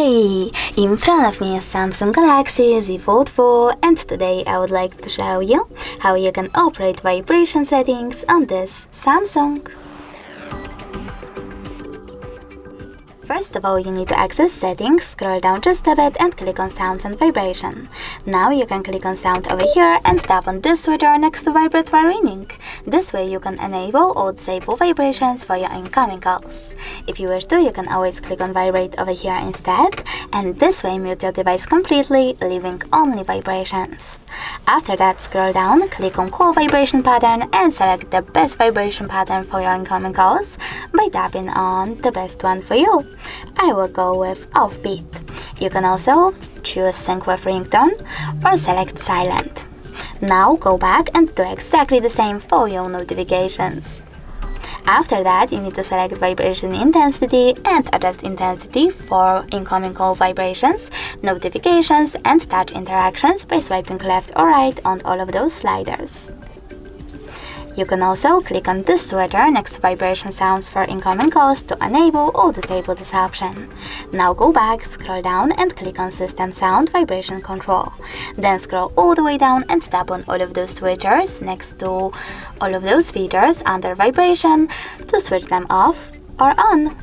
Hi! In front of me is Samsung Galaxy Z Fold 4 and today I would like to show you how you can operate vibration settings on this Samsung. First of all, you need to access settings, scroll down just a bit and click on sounds and vibration. Now you can click on sound over here and tap on this switcher next to vibrate while ringing. This way you can enable or disable vibrations for your incoming calls. If you wish to, you can always click on vibrate over here instead, and this way mute your device completely, leaving only vibrations. After that, scroll down, click on call vibration pattern and select the best vibration pattern for your incoming calls by tapping on the best one for you. I will go with offbeat. You can also choose sync with ringtone or select silent. Now go back and do exactly the same for your notifications. After that, you need to select vibration intensity and adjust intensity for incoming call vibrations, notifications, and touch interactions by swiping left or right on all of those sliders. You can also click on this switcher next to vibration sounds for incoming calls to enable or disable this option. Now go back, scroll down and click on System Sound Vibration Control. Then scroll all the way down and tap on all of those switchers next to all of those features under vibration to switch them off or on.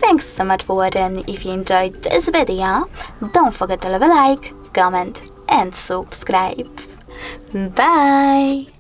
Thanks so much for watching. If you enjoyed this video, don't forget to leave a like, comment and subscribe. Bye!